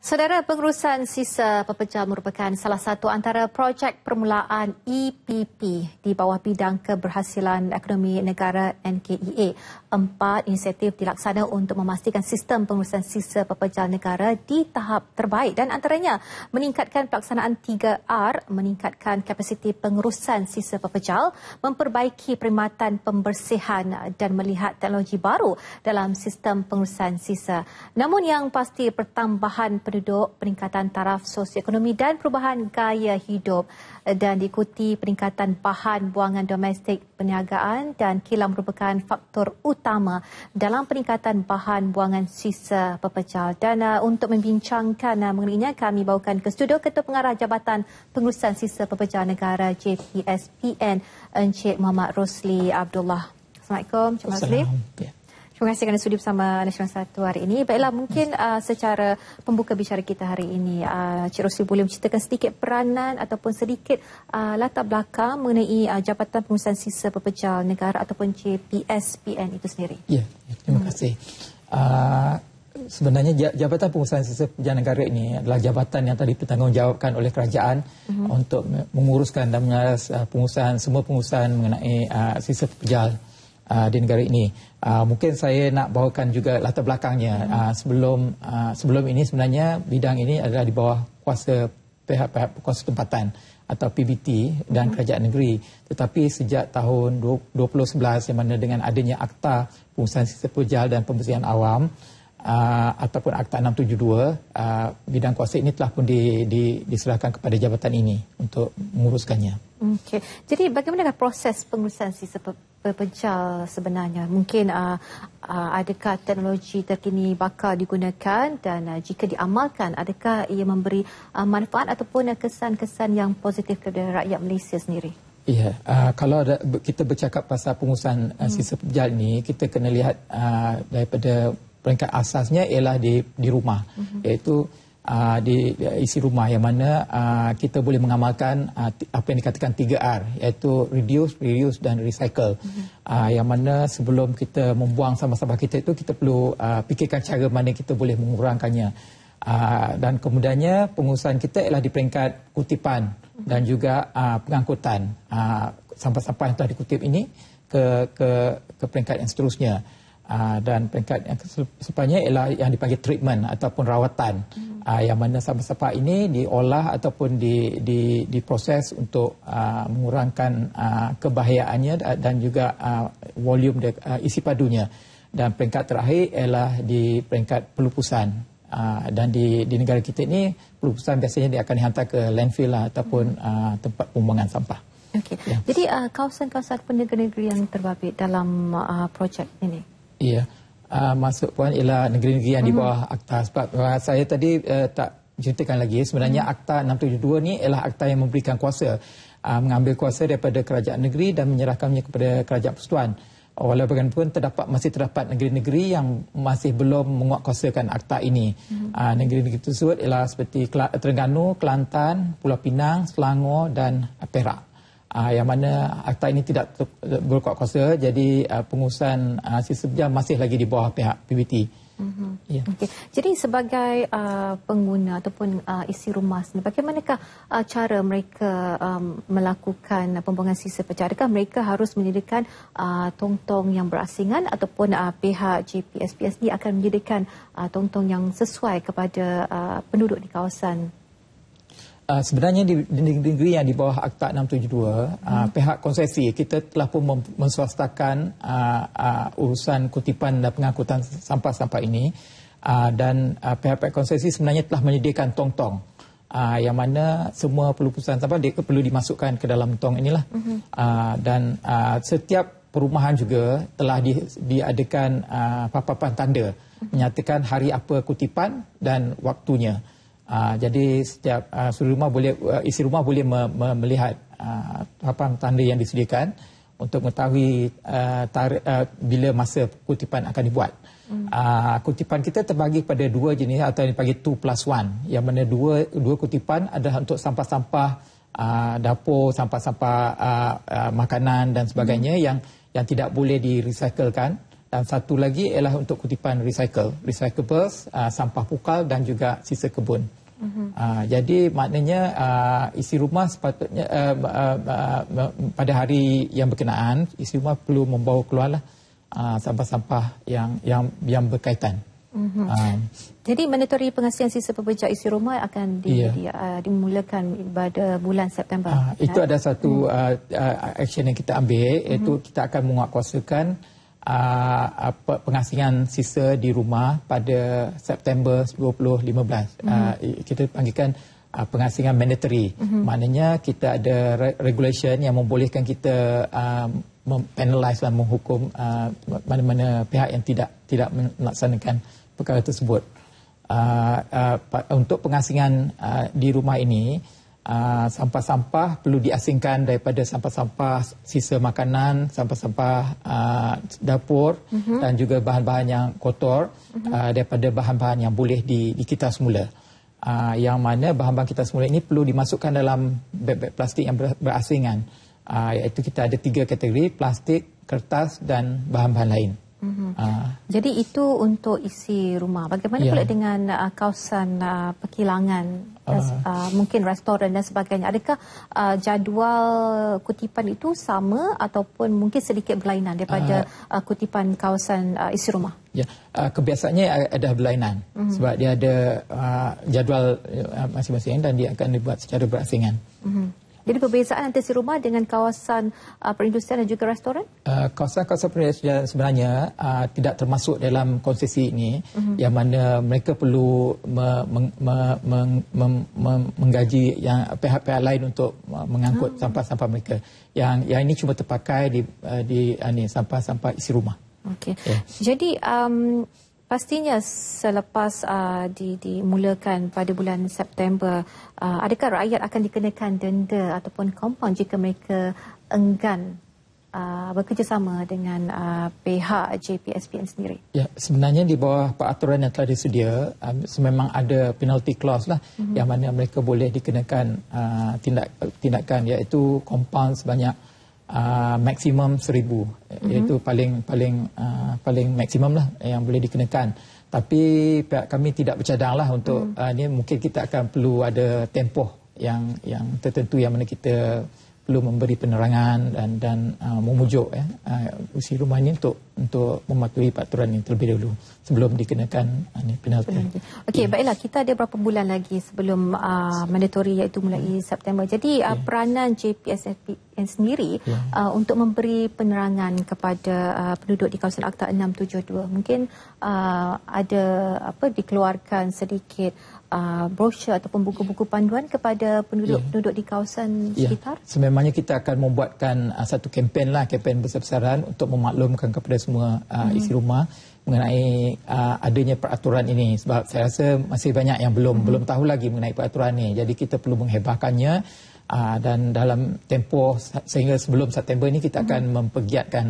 Saudara, pengurusan sisa pepejal merupakan salah satu antara projek permulaan EPP di bawah bidang keberhasilan ekonomi negara NKEA. 4 inisiatif dilaksana untuk memastikan sistem pengurusan sisa pepejal negara di tahap terbaik dan antaranya meningkatkan pelaksanaan 3R, meningkatkan kapasiti pengurusan sisa pepejal, memperbaiki perkhidmatan pembersihan dan melihat teknologi baru dalam sistem pengurusan sisa. Namun yang pasti pertambahan penduduk, peningkatan taraf sosioekonomi dan perubahan gaya hidup dan diikuti peningkatan bahan buangan domestik, perniagaan dan kilang merupakan faktor utama dalam peningkatan bahan buangan sisa pepejal. Dan untuk membincangkan mengenainya, kami bawakan ke studio Ketua Pengarah Jabatan Pengurusan Sisa Pepejal Negara JPSPN, Encik Muhammad Rosli Abdullah. Assalamualaikum, Encik Rosli. Terima kasih kerana sudi bersama Nasional 1 hari ini. Baiklah, mungkin secara pembuka bicara kita hari ini, Cik Rosli boleh menceritakan sedikit peranan ataupun sedikit latar belakang mengenai Jabatan Pengurusan Sisa Pepejal Negara ataupun JPSPN itu sendiri. Ya, terima kasih. Sebenarnya Jabatan Pengurusan Sisa Pepejal Negara ini adalah jabatan yang tadi bertanggungjawabkan oleh kerajaan untuk menguruskan dan mengaras semua pengurusan mengenai sisa pepejal di negara ini. Mungkin saya nak bawakan juga latar belakangnya. Sebelum ini sebenarnya bidang ini adalah di bawah kuasa pihak-pihak kuasa tempatan atau PBT dan kerajaan negeri. Tetapi sejak tahun 2011 yang mana dengan adanya Akta Pengurusan Sisa Pepejal dan Pembersihan Awam ataupun Akta 672, bidang kuasa ini telah pun diserahkan kepada jabatan ini untuk menguruskannya. Okey. Jadi bagaimana proses pengurusan sisa pepejal sebenarnya? Mungkin adakah teknologi terkini bakal digunakan dan jika diamalkan, adakah ia memberi manfaat ataupun kesan-kesan yang positif kepada rakyat Malaysia sendiri? Ya, kalau kita bercakap pasal pengurusan sisa pepejal ini, kita kena lihat daripada peringkat asasnya ialah di rumah, iaitu di isi rumah yang mana kita boleh mengamalkan apa yang dikatakan 3R, iaitu reduce, reuse dan recycle. Yang mana sebelum kita membuang sampah-sampah kita itu, kita perlu fikirkan cara mana kita boleh mengurangkannya. Dan kemudiannya pengurusan kita ialah di peringkat kutipan dan juga pengangkutan sampah-sampah yang telah dikutip ini ke peringkat yang seterusnya. Dan peringkat yang sepanjang ialah yang dipanggil treatment ataupun rawatan, yang mana sampah-sampah ini diolah ataupun diproses untuk mengurangkan kebahayaannya dan juga volume isi padunya. Dan peringkat terakhir ialah di peringkat pelupusan. Dan di negara kita ini pelupusan biasanya dia akan dihantar ke landfill ataupun tempat pembuangan sampah. Okey. Ya. Jadi kawasan-kawasan negeri-negeri yang terbabit dalam projek ini? Ya, masuk poin ialah negeri-negeri yang di bawah akta. Sebab saya tadi tak ceritakan lagi, sebenarnya Akta 672 ni ialah akta yang memberikan kuasa, mengambil kuasa daripada kerajaan negeri dan menyerahkannya kepada kerajaan persekutuan. Walau bagaimanapun masih terdapat negeri-negeri yang masih belum menguatkuasakan akta ini. Negeri-negeri tersebut ialah seperti Terengganu, Kelantan, Pulau Pinang, Selangor dan Perak. Yang mana akta ini tidak berkuat kuasa, jadi pengurusan sisa pepejal masih lagi di bawah pihak PBT. Ya. Okay. Jadi sebagai pengguna ataupun isi rumah sendiri, bagaimanakah cara mereka melakukan pembuangan sisa pepejal? Adakah mereka harus menyediakan tong-tong yang berasingan ataupun pihak JPSPSD akan menyediakan tong-tong yang sesuai kepada penduduk di kawasan? Sebenarnya di negeri yang di bawah Akta 672, pihak konsesi kita telah pun menswastakan urusan kutipan dan pengangkutan sampah-sampah ini, dan pihak-pihak konsesi sebenarnya telah menyediakan tong-tong yang mana semua pelupusan sampah perlu dimasukkan ke dalam tong inilah. Dan setiap perumahan juga telah diadakan papan tanda menyatakan hari apa kutipan dan waktunya. Jadi setiap isi rumah boleh melihat papan tanda yang disediakan untuk mengetahui bila masa kutipan akan dibuat. Kutipan kita terbagi pada 2 jenis atau yang dipanggil 2+1, yang mana dua kutipan adalah untuk sampah-sampah dapur, sampah-sampah makanan dan sebagainya yang tidak boleh direcyclekan Dan satu lagi ialah untuk kutipan recyclables, sampah pukal dan juga sisa kebun. Jadi maknanya isi rumah sepatutnya pada hari yang berkenaan, isi rumah perlu membawa keluarlah sampah-sampah yang berkaitan. Jadi mandatory pengasihan sisa pepejal isi rumah akan dimulakan pada bulan September. Itu ada satu action yang kita ambil, iaitu kita akan menguatkuasakan pengasihan sisa di rumah pada September 2015. Kita panggilkan pengasihan mandatory. Maknanya kita ada regulation yang membolehkan kita penalize dan menghukum mana-mana pihak yang tidak melaksanakan perkara tersebut. Untuk pengasihan di rumah ini, sampah-sampah perlu diasingkan daripada sampah-sampah sisa makanan, sampah-sampah dapur dan juga bahan-bahan yang kotor daripada bahan-bahan yang boleh dikita semula. Yang mana bahan-bahan kita semula ini perlu dimasukkan dalam beg-beg plastik yang berasingan. Iaitu kita ada 3 kategori: plastik, kertas dan bahan-bahan lain. Jadi itu untuk isi rumah. Bagaimana pula dengan kawasan perkilangan, mungkin restoran dan sebagainya? Adakah jadual kutipan itu sama ataupun mungkin sedikit berlainan daripada kutipan kawasan isi rumah? Ya, kebiasaannya ada berlainan sebab dia ada jadual masing-masing dan dia akan dibuat secara berasingan. Jadi perbezaan antara isi rumah dengan kawasan perindustrian dan juga restoran? Kawasan-kawasan perindustrian sebenarnya tidak termasuk dalam konsesi ini, yang mana mereka perlu menggaji pihak-pihak lain untuk mengangkut sampah-sampah mereka. Yang ini cuma terpakai di sampah-sampah isi rumah. Okey. Jadi pastinya selepas dimulakan pada bulan September, adakah rakyat akan dikenakan denda ataupun kompaun jika mereka enggan bekerjasama dengan pihak JPSPN sendiri? Ya, sebenarnya di bawah peraturan yang telah disedia, memang ada penalty clause lah, yang mana mereka boleh dikenakan tindakan, iaitu kompaun sebanyak maksimum 1,000, iaitu paling maksimum lah yang boleh dikenakan. Tapi pihak kami tidak bercadang lah untuk ni, mungkin kita akan perlu ada tempoh yang tertentu yang mana kita perlu memberi penerangan dan memujuk usi rumah ini untuk mematuhi peraturan ini terlebih dahulu sebelum dikenakan penalti. Okey, baiklah, kita ada berapa bulan lagi sebelum mandatory, iaitu mulai September. Jadi peranan JPSPN sendiri untuk memberi penerangan kepada penduduk di kawasan Akta 672, mungkin ada dikeluarkan sedikit brosur ataupun buku-buku panduan kepada penduduk di kawasan sekitar? Sememangnya kita akan membuatkan satu kempen besar-besaran untuk memaklumkan kepada semua isi rumah mengenai adanya peraturan ini, sebab saya rasa masih banyak yang belum tahu lagi mengenai peraturan ini. Jadi kita perlu menghebarkannya dan dalam tempoh sehingga sebelum September ini kita akan mempergiatkan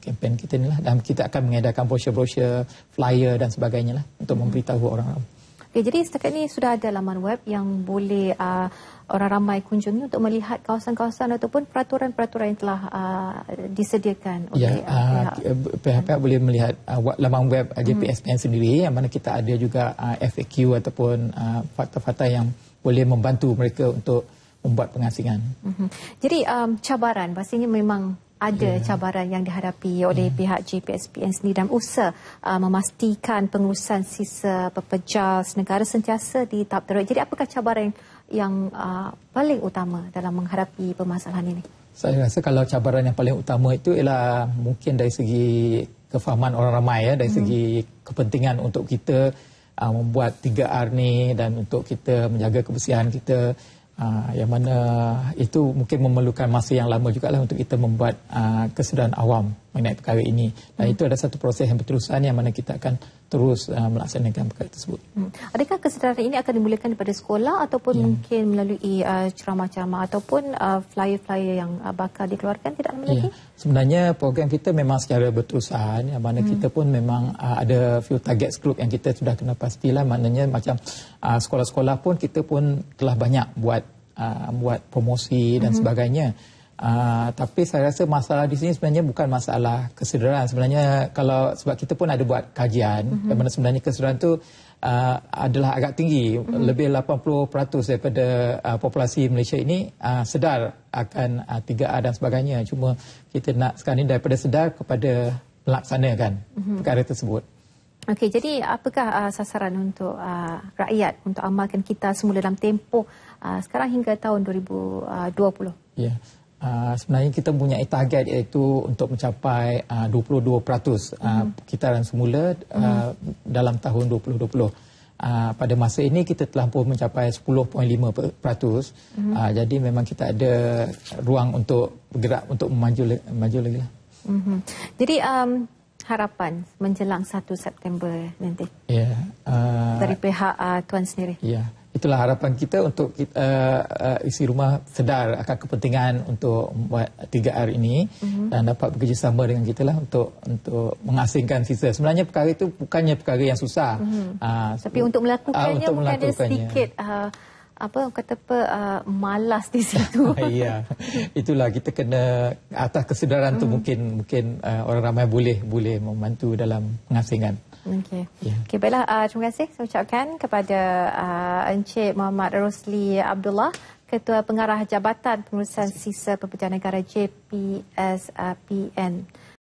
kempen kita ni lah, dan kita akan mengedarkan brosur-brosur, flyer dan sebagainya lah untuk memberitahu orang-orang. Okay, jadi setakat ini sudah ada laman web yang boleh orang ramai kunjungi untuk melihat kawasan-kawasan ataupun peraturan-peraturan yang telah disediakan oleh pihak-pihak boleh melihat laman web JPSPN sendiri, yang mana kita ada juga FAQ ataupun fakta-fakta yang boleh membantu mereka untuk membuat pengasingan. Jadi cabaran pastinya memang ada cabaran yang dihadapi oleh pihak JPSPN sendiri dalam usaha memastikan pengurusan sisa pepejal negara sentiasa di tahap terbaik. Jadi apakah cabaran yang paling utama dalam menghadapi permasalahan ini? Saya rasa kalau cabaran yang paling utama itu ialah mungkin dari segi kefahaman orang ramai, dari segi kepentingan untuk kita membuat 3R ni dan untuk kita menjaga kebersihan kita. Yang mana itu mungkin memerlukan masa yang lama jugalah untuk kita membuat kesedaran awam mengenai perkara ini. Dan itu ada satu proses yang berterusan yang mana kita akan terus melaksanakan perkara tersebut. Adakah kesedaran ini akan dimulakan daripada sekolah ataupun mungkin melalui ceramah-ceramah ataupun flyer-flyer yang bakal dikeluarkan tidak lama lagi? Sebenarnya program kita memang secara berterusan, yang mana kita pun memang ada few target group yang kita sudah kena pastilah, maknanya macam sekolah-sekolah pun kita pun telah banyak buat promosi dan sebagainya. Tapi saya rasa masalah di sini sebenarnya bukan masalah kesederaan. Sebenarnya kalau sebab kita pun ada buat kajian, di mana sebenarnya kesederaan itu adalah agak tinggi. Lebih 80% daripada populasi Malaysia ini sedar akan 3R dan sebagainya. Cuma kita nak sekarang ini daripada sedar kepada melaksanakan perkara tersebut. Okey, jadi apakah sasaran untuk rakyat untuk amalkan kita semula dalam tempoh sekarang hingga tahun 2020? Ya. Sebenarnya kita mempunyai target iaitu untuk mencapai 22% kitaran semula dalam tahun 2020. Pada masa ini kita telah pun mencapai 10.5%. Jadi memang kita ada ruang untuk bergerak untuk maju lagi. Jadi harapan menjelang 1 September nanti dari pihak Tuan sendiri? Ya. Itulah harapan kita untuk isi rumah sedar akan kepentingan untuk membuat 3R ini dan dapat bekerjasama dengan kita lah untuk mengasingkan sisa. Sebenarnya perkara itu bukannya perkara yang susah. Tapi untuk melakukannya mungkin ada sedikit malas di situ. Ya, itulah kita kena atas kesedaran tu mungkin orang ramai boleh membantu dalam pengasingan. Okey. Okey, baiklah, terima kasih saya ucapkan kepada Encik Muhammad Rosli Abdullah, Ketua Pengarah Jabatan Pengurusan Sisa Pekerjaan Negara JPSPN.